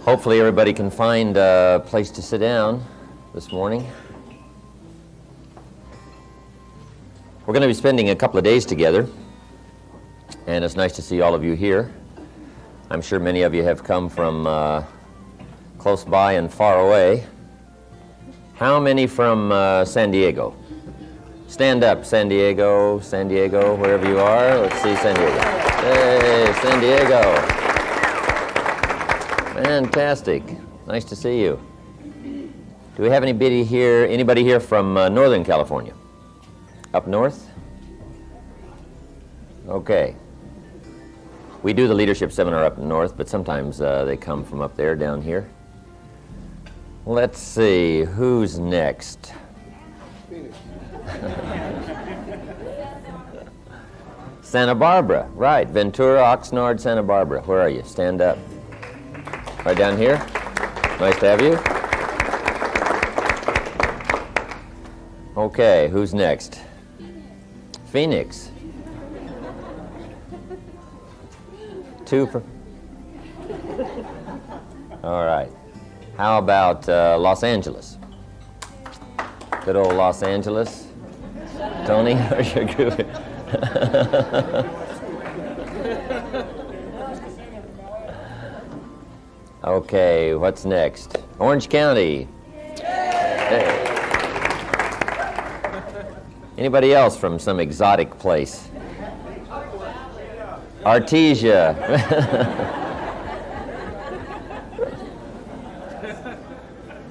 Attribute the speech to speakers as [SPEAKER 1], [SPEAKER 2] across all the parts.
[SPEAKER 1] Hopefully everybody can find a place to sit down this morning. We're going to be spending a couple of days together, and it's nice to see all of you here. I'm sure many of you have come from close by and far away. How many from San Diego? Stand up, San Diego, wherever you are. Let's see San Diego. Hey, San Diego. Fantastic. Nice to see you. Do we have anybody here from Northern California? Up north? Okay. We do the leadership seminar up north, but sometimes they come from up there down here. Let's see, who's next? Santa Barbara, right. Ventura, Oxnard, Santa Barbara. Where are you? Stand up. Right down here. Nice to have you. Okay, who's next? Phoenix. Two for... All right. How about Los Angeles? Good old Los Angeles. Tony? Okay, what's next? Orange County. Hey. Anybody else from some exotic place? Artesia.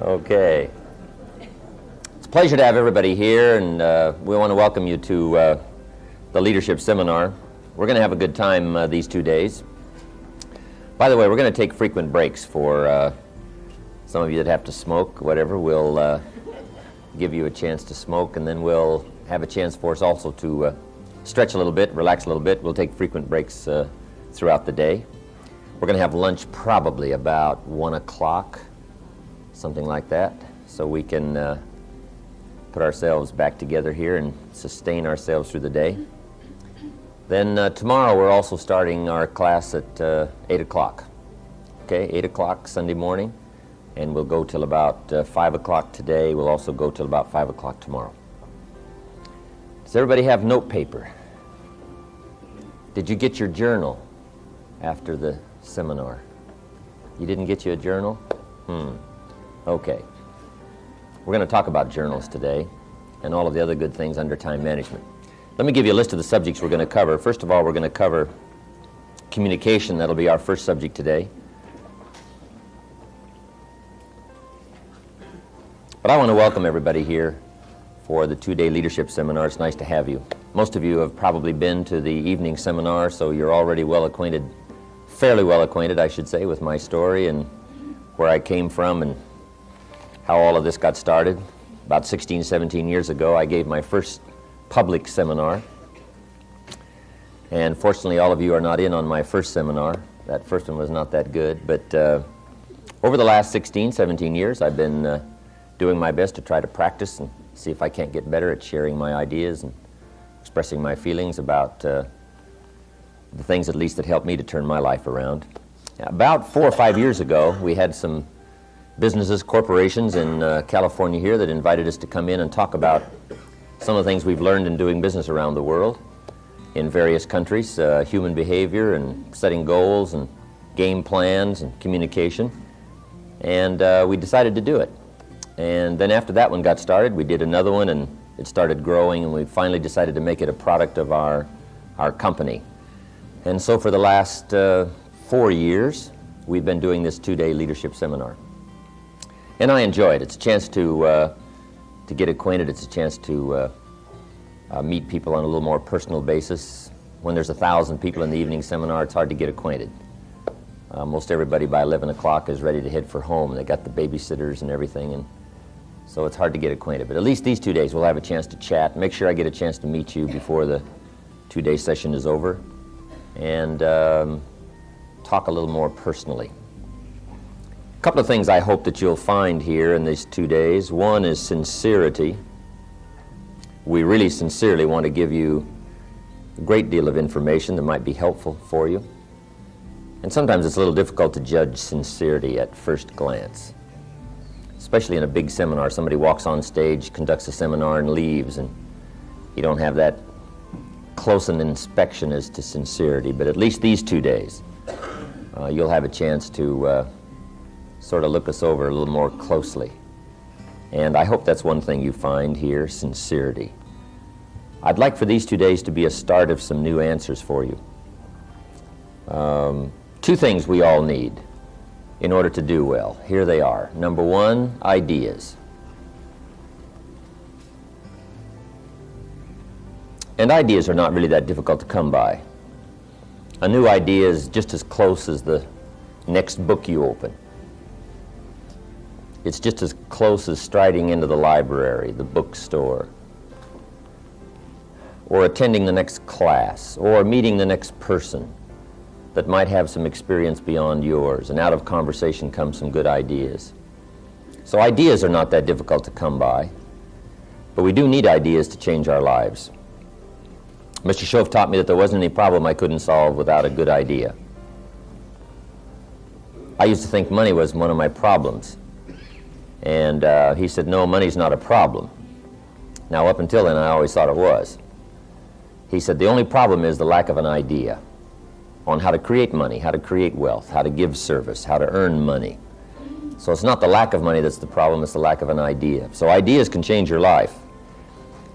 [SPEAKER 1] Okay. It's a pleasure to have everybody here, and we want to welcome you to the Leadership Seminar. We're going to have a good time these 2 days. By the way, we're going to take frequent breaks for some of you that have to smoke, whatever. We'll give you a chance to smoke, and then we'll have a chance for us also to stretch a little bit, relax a little bit. We'll take frequent breaks throughout the day. We're going to have lunch probably about 1 o'clock, something like that, so we can put ourselves back together here and sustain ourselves through the day. Then tomorrow we're also starting our class at 8 o'clock. Okay, 8 o'clock Sunday morning, and we'll go till about 5 o'clock today. We'll also go till about 5 o'clock tomorrow. Does everybody have note paper? Did you get your journal after the seminar? You didn't get you a journal? Okay. We're going to talk about journals today and all of the other good things under time management. Let me give you a list of the subjects we're going to cover. First of all, we're going to cover communication. That'll be our first subject today. But I want to welcome everybody here for the 2-day leadership seminar. It's nice to have you. Most of you have probably been to the evening seminar, so you're already well acquainted, fairly well acquainted, I should say, with my story and where I came from and how all of this got started. About 16, 17 years ago, I gave my first public seminar. And fortunately, all of you are not in on my first seminar. That first one was not that good. But over the last 16, 17 years, I've been doing my best to try to practice and see if I can't get better at sharing my ideas and expressing my feelings about the things, at least, that helped me to turn my life around. About 4 or 5 years ago, we had some businesses, corporations in California here that invited us to come in and talk about some of the things we've learned in doing business around the world in various countries, human behavior and setting goals and game plans and communication. And we decided to do it. And then after that one got started, we did another one, and it started growing, and we finally decided to make it a product of our company. And so for the last 4 years, we've been doing this 2-day leadership seminar. And I enjoy it. It's a chance to get acquainted. It's a chance to meet people on a little more personal basis. When there's 1,000 people in the evening seminar, it's hard to get acquainted. Most everybody by 11 o'clock is ready to head for home. They got the babysitters and everything, and so it's hard to get acquainted. But at least these 2 days we'll have a chance to chat. Make sure I get a chance to meet you before the 2-day session is over, and talk a little more personally. A couple of things I hope that you'll find here in these 2 days. One is sincerity. We really sincerely want to give you a great deal of information that might be helpful for you. And sometimes it's a little difficult to judge sincerity at first glance. Especially in a big seminar, somebody walks on stage, conducts a seminar, and leaves, and you don't have that close an inspection as to sincerity. But at least these 2 days, you'll have a chance to sort of look us over a little more closely. And I hope that's one thing you find here, sincerity. I'd like for these 2 days to be a start of some new answers for you. 2 things we all need in order to do well. Here they are. Number 1, ideas. And ideas are not really that difficult to come by. A new idea is just as close as the next book you open. It's just as close as striding into the library, the bookstore, or attending the next class, or meeting the next person that might have some experience beyond yours, and out of conversation come some good ideas. So ideas are not that difficult to come by, but we do need ideas to change our lives. Mr. Shove taught me that there wasn't any problem I couldn't solve without a good idea. I used to think money was one of my problems, and he said, no, money's not a problem. Now, up until then, I always thought it was. He said, the only problem is the lack of an idea on how to create money, how to create wealth, how to give service, how to earn money. So it's not the lack of money that's the problem, it's the lack of an idea. So ideas can change your life.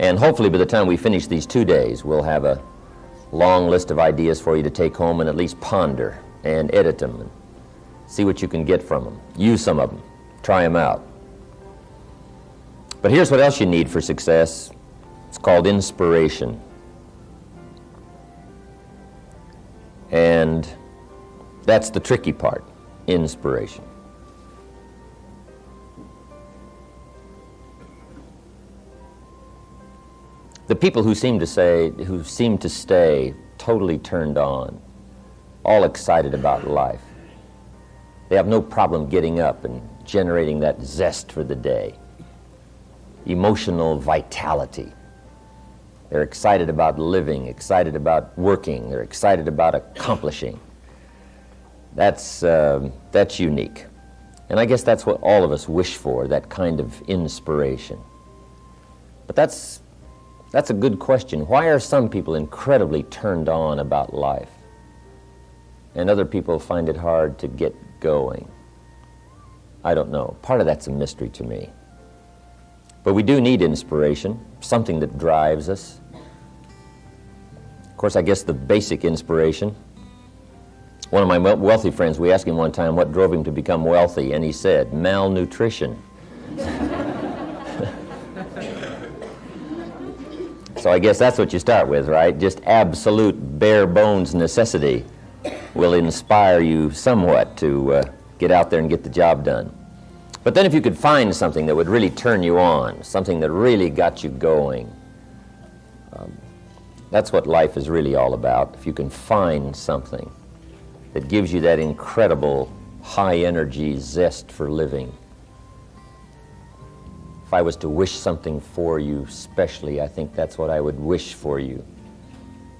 [SPEAKER 1] And hopefully by the time we finish these 2 days, we'll have a long list of ideas for you to take home and at least ponder and edit them and see what you can get from them. Use some of them. Try them out. But here's what else you need for success. It's called inspiration. And that's the tricky part, inspiration. The people who seem to stay totally turned on, all excited about life. They have no problem getting up and generating that zest for the day, emotional vitality. They're excited about living, excited about working, they're excited about accomplishing. That's unique. And I guess that's what all of us wish for, that kind of inspiration. But that's a good question. Why are some people incredibly turned on about life, and other people find it hard to get going? I don't know. Part of that's a mystery to me. But we do need inspiration, something that drives us. Of course, I guess the basic inspiration. One of my wealthy friends, we asked him one time what drove him to become wealthy, and he said, malnutrition. So I guess that's what you start with, right? Just absolute bare bones necessity will inspire you somewhat to get out there and get the job done. But then if you could find something that would really turn you on, something that really got you going, that's what life is really all about. If you can find something that gives you that incredible high energy zest for living. If I was to wish something for you specially, I think that's what I would wish for you.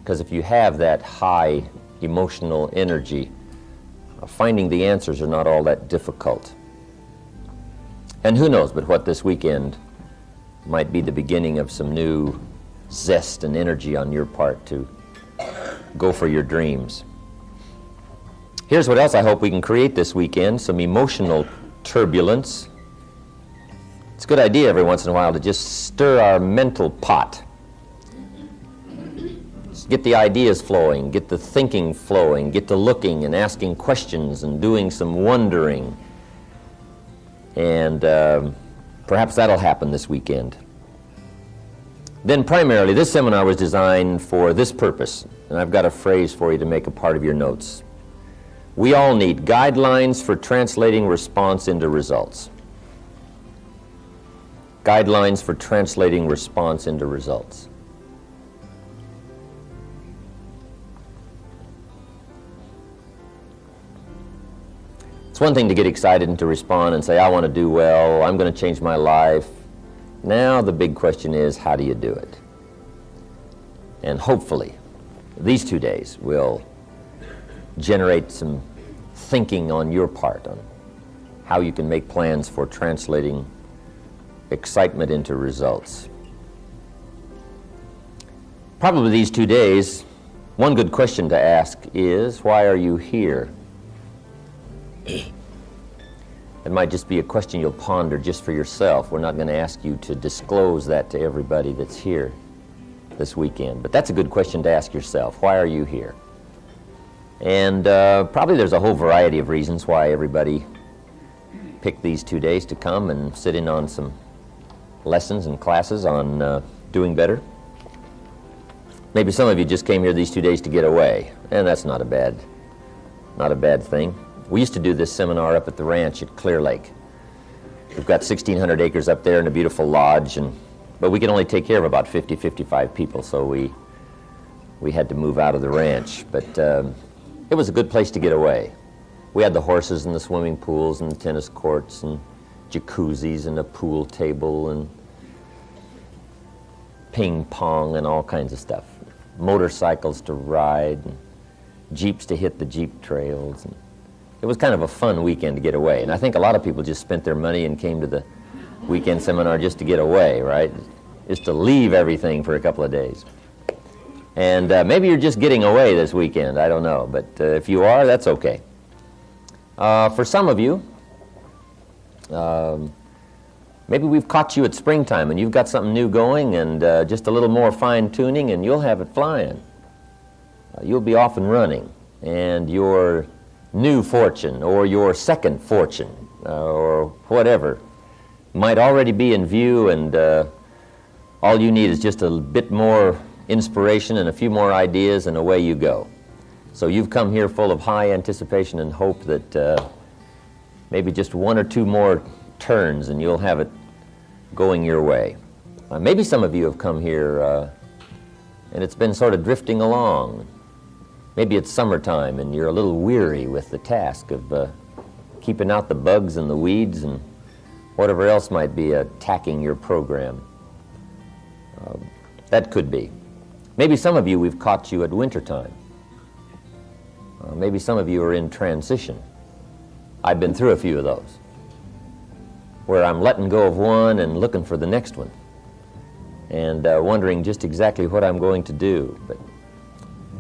[SPEAKER 1] Because if you have that high emotional energy, finding the answers are not all that difficult. And who knows but what this weekend might be the beginning of some new zest and energy on your part to go for your dreams. Here's what else I hope we can create this weekend, some emotional turbulence. It's a good idea every once in a while to just stir our mental pot. Just get the ideas flowing, get the thinking flowing, get the looking and asking questions and doing some wondering. And perhaps that'll happen this weekend. Then primarily, this seminar was designed for this purpose, and I've got a phrase for you to make a part of your notes. We all need guidelines for translating response into results. Guidelines for translating response into results. It's one thing to get excited and to respond and say, I want to do well, I'm going to change my life. Now the big question is, how do you do it? And hopefully, these 2 days will generate some thinking on your part on how you can make plans for translating excitement into results. Probably these 2 days, one good question to ask is, why are you here? It might just be a question you'll ponder just for yourself. We're not going to ask you to disclose that to everybody that's here this weekend. But that's a good question to ask yourself. Why are you here? And probably there's a whole variety of reasons why everybody picked these 2 days to come and sit in on some lessons and classes on doing better. Maybe some of you just came here these 2 days to get away, and that's not a bad thing. We used to do this seminar up at the ranch at Clear Lake. We've got 1,600 acres up there and a beautiful lodge, but we can only take care of about 50, 55 people, so we had to move out of the ranch. But it was a good place to get away. We had the horses and the swimming pools and the tennis courts and jacuzzis and a pool table and ping pong and all kinds of stuff. Motorcycles to ride and Jeeps to hit the Jeep trails. And it was kind of a fun weekend to get away. And I think a lot of people just spent their money and came to the weekend seminar just to get away, right? Just to leave everything for a couple of days. And maybe you're just getting away this weekend, I don't know. But if you are, that's okay. For some of you, maybe we've caught you at springtime and you've got something new going and just a little more fine-tuning and you'll have it flying. You'll be off and running, and your new fortune or your second fortune or whatever might already be in view, and all you need is just a bit more inspiration and a few more ideas and away you go. So you've come here full of high anticipation and hope that maybe just one or two more turns and you'll have it going your way. Maybe some of you have come here and it's been sort of drifting along. Maybe it's summertime and you're a little weary with the task of keeping out the bugs and the weeds and whatever else might be attacking your program. That could be. Maybe some of you, we've caught you at wintertime. Maybe some of you are in transition. I've been through a few of those, where I'm letting go of one and looking for the next one, and wondering just exactly what I'm going to do. But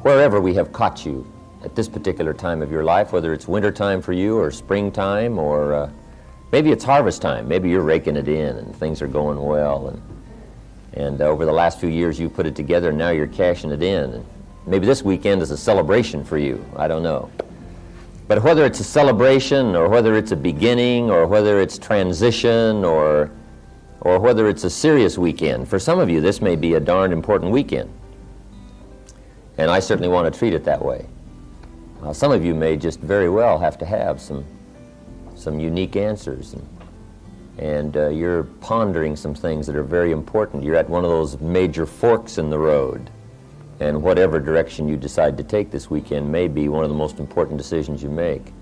[SPEAKER 1] wherever we have caught you at this particular time of your life, whether it's wintertime for you or springtime, or maybe it's harvest time, maybe you're raking it in and things are going well, and over the last few years you put it together and now you're cashing it in. And maybe this weekend is a celebration for you, I don't know. But whether it's a celebration or whether it's a beginning or whether it's transition or whether it's a serious weekend, for some of you this may be a darned important weekend. And I certainly want to treat it that way. Some of you may just very well have to have some unique answers, and you're pondering some things that are very important. You're at one of those major forks in the road, and whatever direction you decide to take this weekend may be one of the most important decisions you make.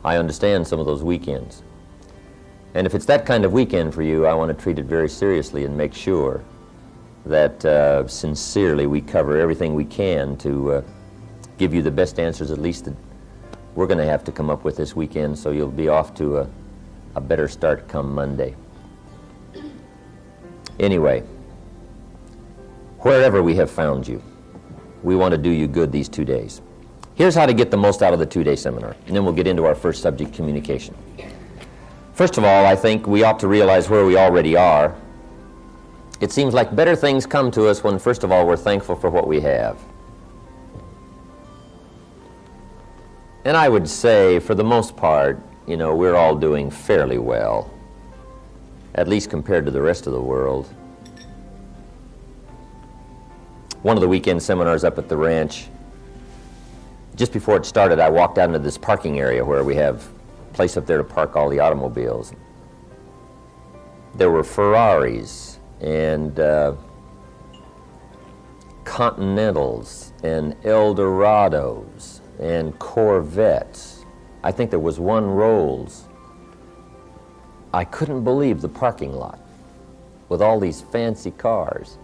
[SPEAKER 1] I understand some of those weekends. And if it's that kind of weekend for you, I want to treat it very seriously and make sure that sincerely we cover everything we can to give you the best answers, at least that we're going to have to come up with this weekend, so you'll be off to a better start come Monday. Anyway, wherever we have found you, we want to do you good these 2 days. Here's how to get the most out of the 2-day seminar, and then we'll get into our first subject, communication. First of all, I think we ought to realize where we already are. It seems like better things come to us when, first of all, we're thankful for what we have. And I would say, for the most part, you know, we're all doing fairly well, at least compared to the rest of the world. One of the weekend seminars up at the ranch, just before it started, I walked out into this parking area where we have a place up there to park all the automobiles. There were Ferraris and Continentals and Eldorados and Corvettes. I think there was one Rolls. I couldn't believe the parking lot with all these fancy cars.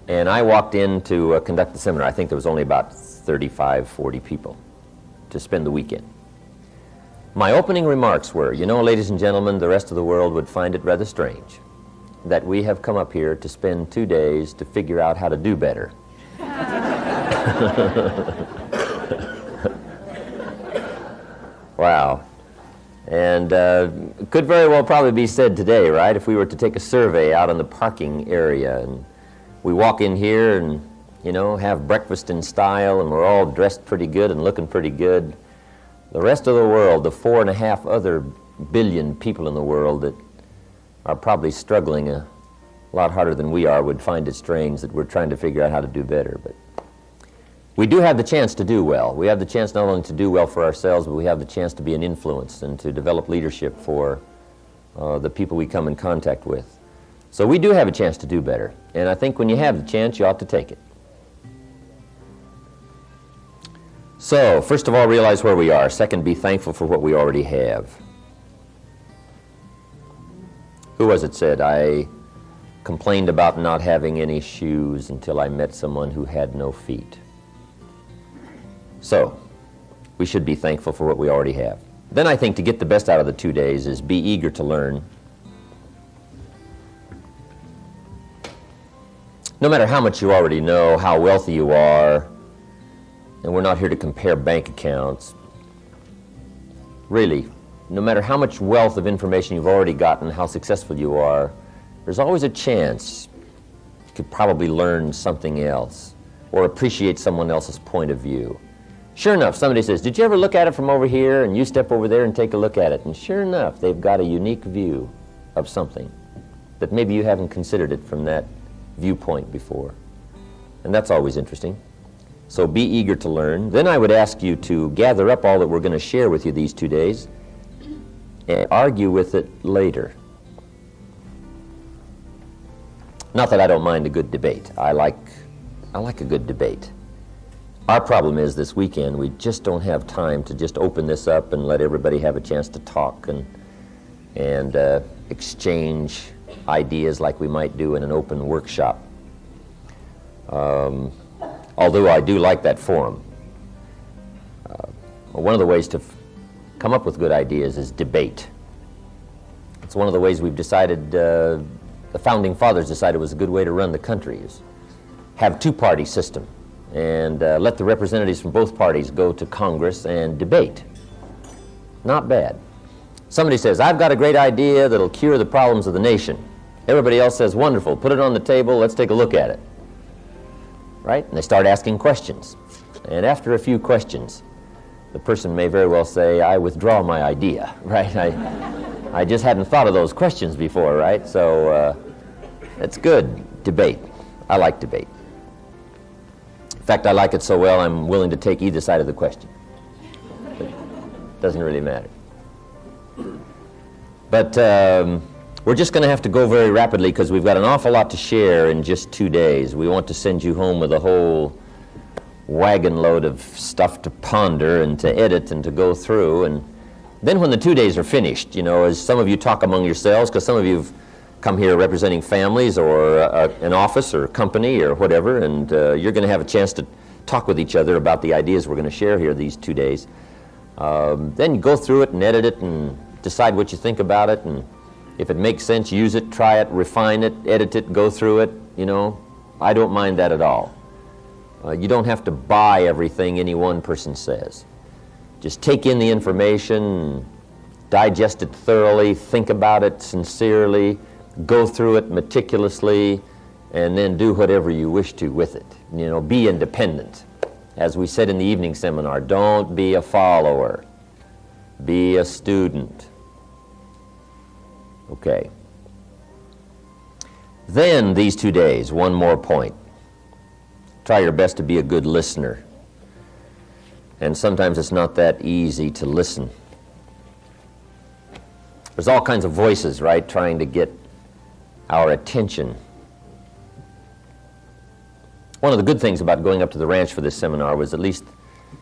[SPEAKER 1] And I walked in to conduct the seminar. I think there was only about 35, 40 people. to spend the weekend. My opening remarks were, you know, ladies and gentlemen, the rest of the world would find it rather strange that we have come up here to spend 2 days to figure out how to do better. Wow. And could very well probably be said today, right? If we were to take a survey out on the parking area and we walk in here and, you know, have breakfast in style and we're all dressed pretty good and looking pretty good, the rest of the world, the 4.5 other billion people in the world that are probably struggling a lot harder than we are, would find it strange that we're trying to figure out how to do better. But we do have the chance to do well. We have the chance not only to do well for ourselves, but we have the chance to be an influence and to develop leadership for the people we come in contact with. So we do have a chance to do better. And I think when you have the chance, you ought to take it. So, first of all, realize where we are. Second, be thankful for what we already have. Who was it said, I complained about not having any shoes until I met someone who had no feet. So, we should be thankful for what we already have. Then I think to get the best out of the 2 days is be eager to learn. No matter how much you already know, how wealthy you are, and we're not here to compare bank accounts, really, no matter how much wealth of information you've already gotten, how successful you are, there's always a chance you could probably learn something else or appreciate someone else's point of view. Sure enough, somebody says, did you ever look at it from over here? And you step over there and take a look at it. And sure enough, they've got a unique view of something that maybe you haven't considered it from that viewpoint before. And that's always interesting. So be eager to learn. Then I would ask you to gather up all that we're going to share with you these 2 days and argue with it later. Not that I don't mind a good debate. I like a good debate. Our problem is this weekend we just don't have time to just open this up and let everybody have a chance to talk and exchange ideas like we might do in an open workshop. Although I do like that forum. One of the ways to come up with good ideas is debate. It's one of the ways we've decided, the Founding Fathers decided was a good way to run the country, is have two-party system and let the representatives from both parties go to Congress and debate. Not bad. Somebody says, I've got a great idea that'll cure the problems of the nation. Everybody else says, wonderful, put it on the table, let's take a look at it. Right? And they start asking questions. And after a few questions, the person may very well say, I withdraw my idea, right? I just hadn't thought of those questions before, right? So it's good, debate. I like debate. In fact, I like it so well, I'm willing to take either side of the question. It doesn't really matter. But we're just going to have to go very rapidly because we've got an awful lot to share in just 2 days. We want to send you home with a whole wagon load of stuff to ponder and to edit and to go through. And then when the 2 days are finished, you know, as some of you talk among yourselves, because some of you have come here representing families or an office or a company or whatever, and you're going to have a chance to talk with each other about the ideas we're going to share here these 2 days. Then you go through it and edit it and decide what you think about it, and if it makes sense, use it, try it, refine it, edit it, go through it, you know. I don't mind that at all. You don't have to buy everything any one person says. Just take in the information, digest it thoroughly, think about it sincerely, go through it meticulously, and then do whatever you wish to with it. You know, be independent. As we said in the evening seminar, don't be a follower. Be a student. Okay. Then these 2 days, one more point. Try your best to be a good listener. And sometimes it's not that easy to listen. There's all kinds of voices, right, trying to get our attention. One of the good things about going up to the ranch for this seminar was at least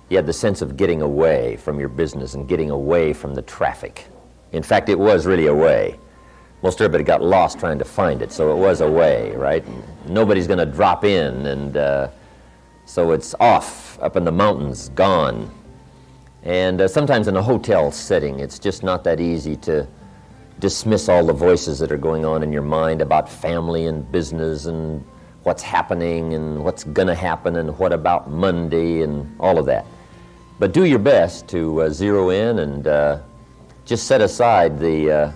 [SPEAKER 1] you had the sense of getting away from your business and getting away from the traffic. In fact, it was really a way. Most everybody got lost trying to find it, so it was a way, right? Nobody's going to drop in, and so it's off, up in the mountains, gone. And sometimes in a hotel setting, it's just not that easy to dismiss all the voices that are going on in your mind about family and business and what's happening and what's going to happen and what about Monday and all of that. But do your best to zero in and just set aside the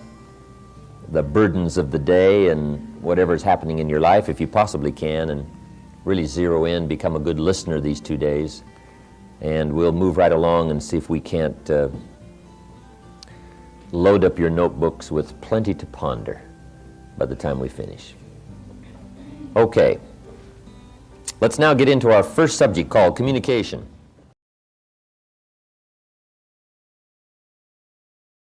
[SPEAKER 1] burdens of the day and whatever's happening in your life if you possibly can, and really zero in, become a good listener these 2 days. And we'll move right along and see if we can't load up your notebooks with plenty to ponder by the time we finish. Okay, let's now get into our first subject called communication.